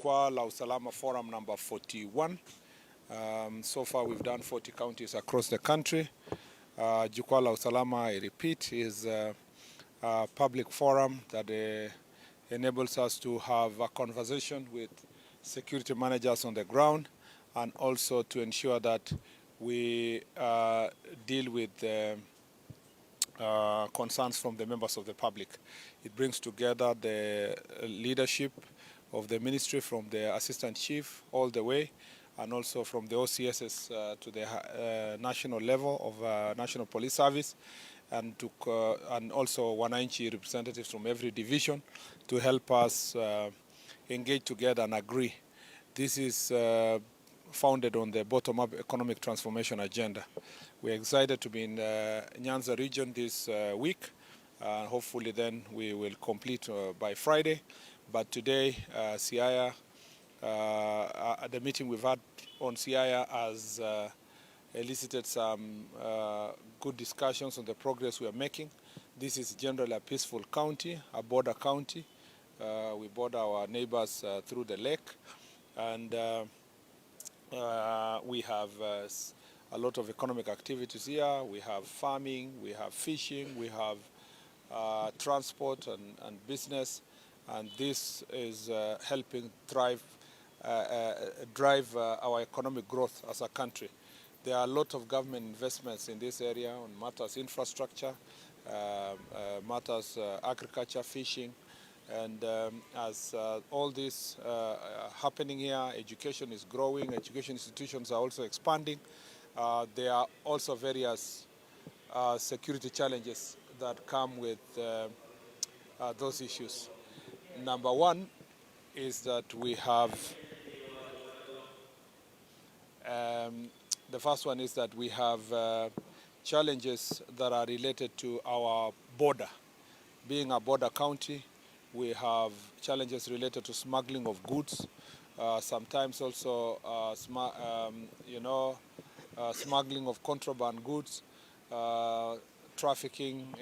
Jukwaa la Usalama Forum number 41. So far we've done 40 counties across the country. Jukwaa la Usalama, I repeat, is a public forum that enables us to have a conversation with security managers on the ground, and also to ensure that we deal with concerns from the members of the public. It brings together the leadership of the ministry, from the assistant chief all the way, and also from the OCSs to the national level of National Police Service, and also wananchi representatives from every division to help us engage together and agree. This is founded on the bottom-up economic transformation agenda. We're excited to be in Nyanza region this week. Hopefully then we will complete by Friday. But today, Siaya, the meeting we've had on Siaya has elicited some good discussions on the progress we are making. This is generally a peaceful county, a border county. We border our neighbors through the lake, and we have a lot of economic activities here. We have farming, we have fishing, we have transport and business, and this is helping drive our economic growth as a country. There are a lot of government investments in this area on matters infrastructure, matters agriculture, fishing, and as all this happening here, education is growing, education institutions are also expanding. There are also various security challenges that come with those issues. Number one is that we have, the first one is that we have challenges that are related to our border. Being a border county, we have challenges related to smuggling of goods, sometimes also smuggling of contraband goods, trafficking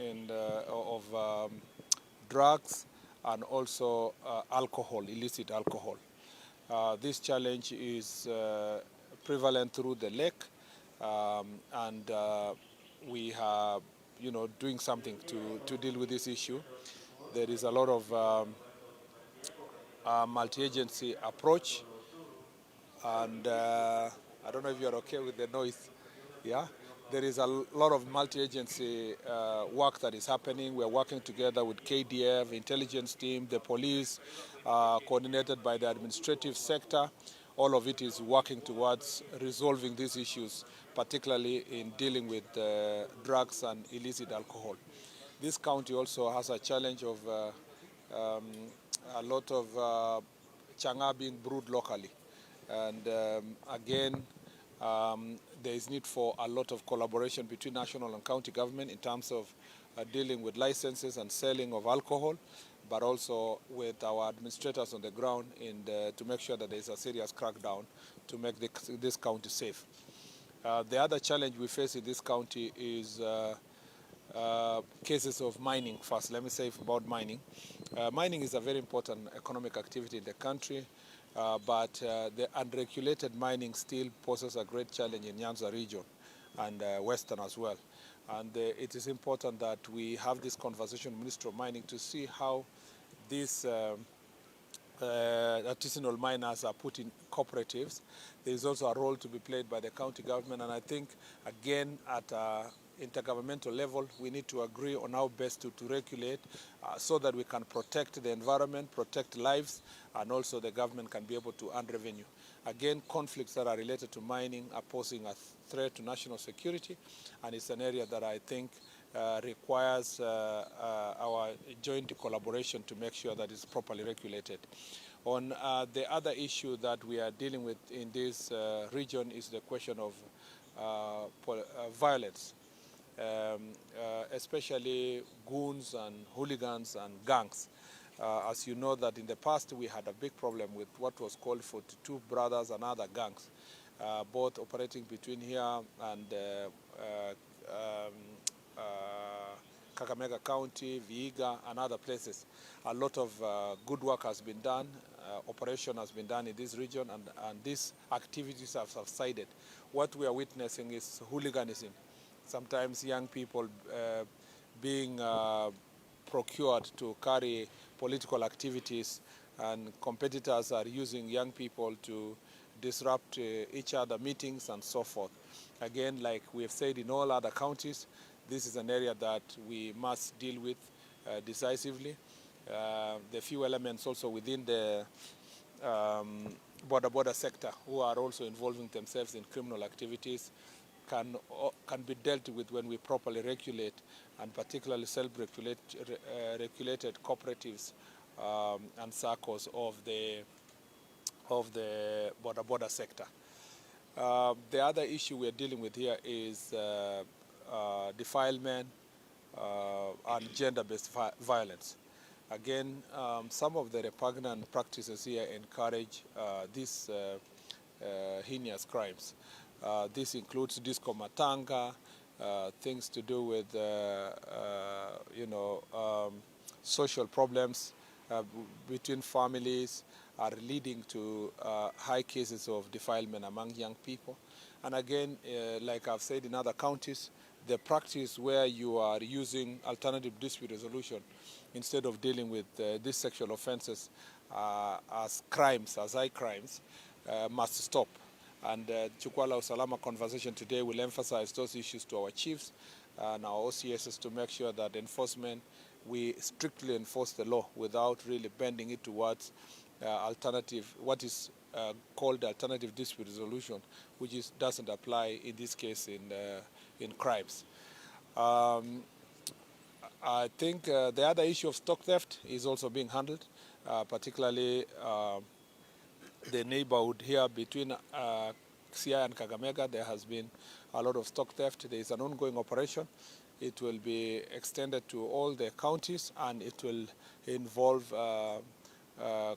of drugs, and also alcohol, illicit alcohol. This challenge is prevalent through the lake, and we are doing something to deal with this issue. There is a lot of multi-agency approach, and I don't know if you're okay with the noise. Yeah, there is a lot of multi-agency work that is happening. We're working together with KDF, intelligence team, the police, coordinated by the administrative sector. All of it is working towards resolving these issues, particularly in dealing with drugs and illicit alcohol. This county also has a challenge of a lot of changa being brewed locally. And again, there is need for a lot of collaboration between national and county government in terms of dealing with licenses and selling of alcohol, but also with our administrators on the ground to make sure that there is a serious crackdown to make this county safe. The other challenge we face in this county is cases of mining. First, let me say about mining. Mining is a very important economic activity in the country, but the unregulated mining still poses a great challenge in Nyanza region and Western as well. And it is important that we have this conversation with the Minister of Mining to see how these artisanal miners are put in cooperatives. There is also a role to be played by the county government, and I think, again, at intergovernmental level, we need to agree on how best to regulate so that we can protect the environment, protect lives, and also the government can be able to earn revenue. Again, conflicts that are related to mining are posing a threat to national security, and it's an area that I think requires our joint collaboration to make sure that it's properly regulated. On the other issue that we are dealing with in this region is the question of violence, especially goons and hooligans and gangs. As you know, that in the past we had a big problem with what was called 42 Brothers and other gangs, both operating between here and Kakamega County, Vihiga, and other places. A lot of good work has been done operation has been done in this region, and these activities have subsided. What we are witnessing is hooliganism. Sometimes young people being procured to carry political activities, and competitors are using young people to disrupt each other meetings and so forth. Again, like we have said in all other counties, this is an area that we must deal with decisively. The few elements also within the border sector who are also involving themselves in criminal activities can be dealt with when we properly regulate, and particularly self-regulated cooperatives and circles of the border sector. The other issue we're dealing with here is defilement and gender-based violence. Again, some of the repugnant practices here encourage these heinous crimes. This includes disco matanga, things to do with, social problems between families are leading to high cases of defilement among young people. And again, like I've said in other counties, the practice where you are using alternative dispute resolution instead of dealing with these sexual offenses as crimes, as high crimes, must stop. And Jukwaa Usalama conversation today will emphasize those issues to our chiefs and our OCSs to make sure that enforcement, we strictly enforce the law without really bending it towards what is called alternative dispute resolution, which doesn't apply in this case in crimes. I think the other issue of stock theft is also being handled, particularly the neighborhood here between Siaya and Kakamega. There has been a lot of stock theft. There is an ongoing operation. It will be extended to all the counties, and it will involve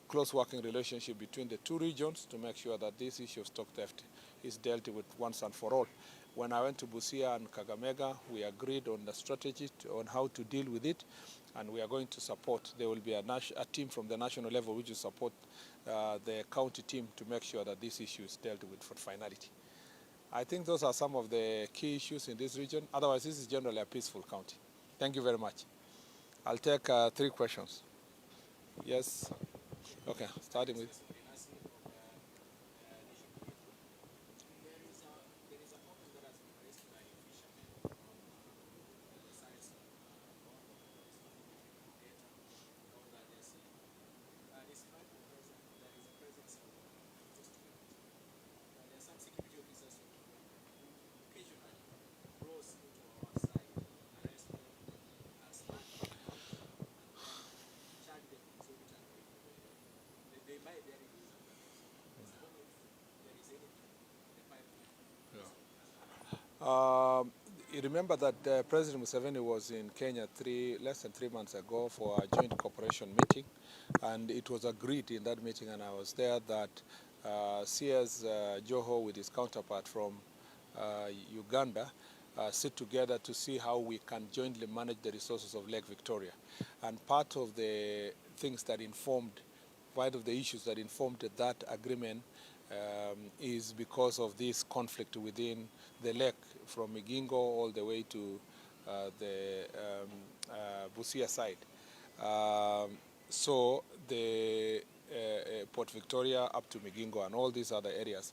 close working relationship between the two regions to make sure that this issue of stock theft is dealt with once and for all. When I went to Busia and Kakamega, we agreed on the strategy on how to deal with it, and we are going to support. There will be a team from the national level which will support the county team to make sure that this issue is dealt with for finality. I think those are some of the key issues in this region. Otherwise, this is generally a peaceful county. Thank you very much. I'll take 3 questions. Yes. Okay, starting with. You remember that President Museveni was in Kenya less than 3 months ago for a joint cooperation meeting, and it was agreed in that meeting, and I was there, that CS Joho with his counterpart from Uganda sit together to see how we can jointly manage the resources of Lake Victoria. And part of the things that part of the issues that informed that agreement is because of this conflict within the lake from Migingo all the way to the Busia side. So the Port Victoria up to Migingo and all these other areas.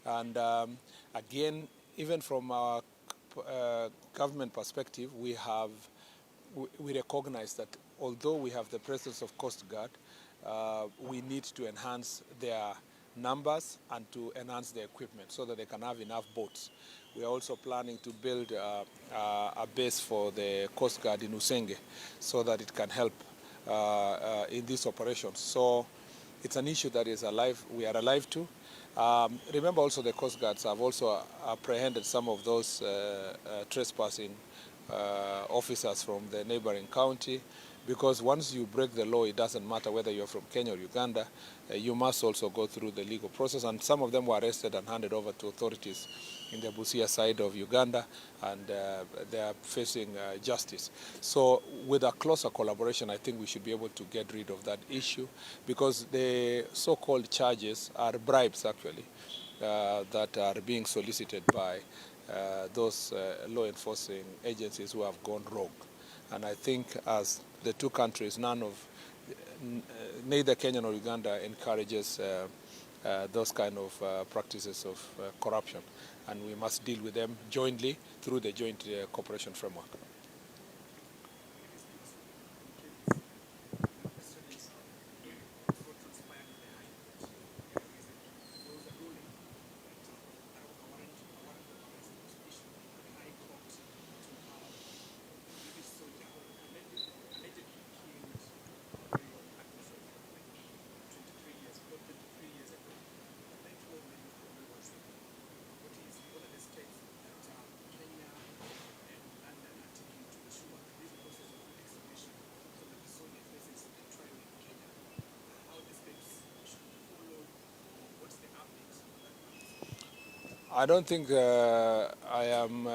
And again, even from our government perspective, we recognize that although we have the presence of Coast Guard, we need to enhance their numbers and to enhance their equipment so that they can have enough boats. We are also planning to build a base for the Coast Guard in Usenge so that it can help in these operations. So it's an issue that is alive. We are alive to. Remember also the Coast Guards have also apprehended some of those trespassing officers from the neighboring county. because once you break the law, it doesn't matter whether you're from Kenya or Uganda, you must also go through the legal process. And some of them were arrested and handed over to authorities in the Busia side of Uganda, and they are facing justice. So with a closer collaboration, I think we should be able to get rid of that issue, because the so-called charges are bribes, actually, that are being solicited by those law enforcing agencies who have gone rogue. And I think as the two countries, neither Kenya nor Uganda encourages those kind of practices of corruption, and we must deal with them jointly through the joint cooperation framework. I don't think I am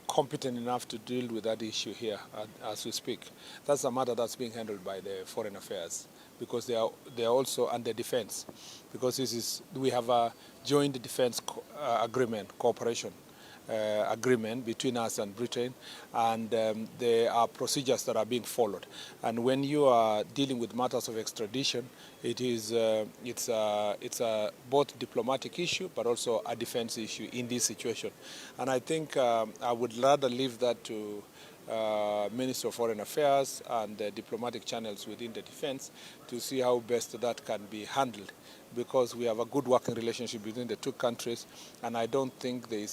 competent enough to deal with that issue here as we speak. That's a matter that's being handled by the Foreign Affairs, because they are also under defense, because we have a joint defense agreement, cooperation agreement between us and Britain, and there are procedures that are being followed. And when you are dealing with matters of extradition, it's a both diplomatic issue but also a defense issue in this situation. And I think I would rather leave that to Minister of Foreign Affairs and the diplomatic channels within the defense to see how best that can be handled, because we have a good working relationship between the two countries, and I don't think we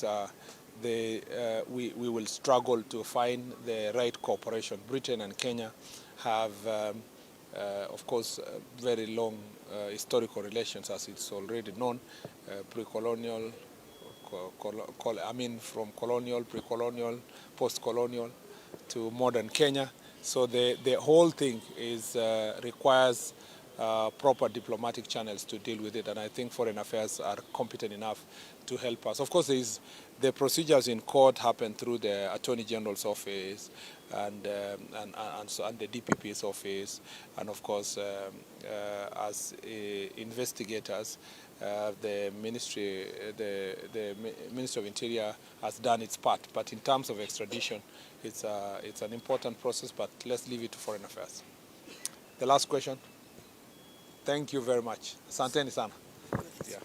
will struggle to find the right cooperation. Britain and Kenya have, of course, very long historical relations, as it's already known, pre-colonial, from colonial, pre-colonial, post-colonial to modern Kenya. So the whole thing requires proper diplomatic channels to deal with it, and I think Foreign Affairs are competent enough to help us. Of course, the procedures in court happen through the Attorney General's office and the DPP's office, and of course, as investigators, the Ministry of Interior has done its part. But in terms of extradition, it's an important process. But let's leave it to Foreign Affairs. The last question. Thank you very much. Asanteni sana. Yeah.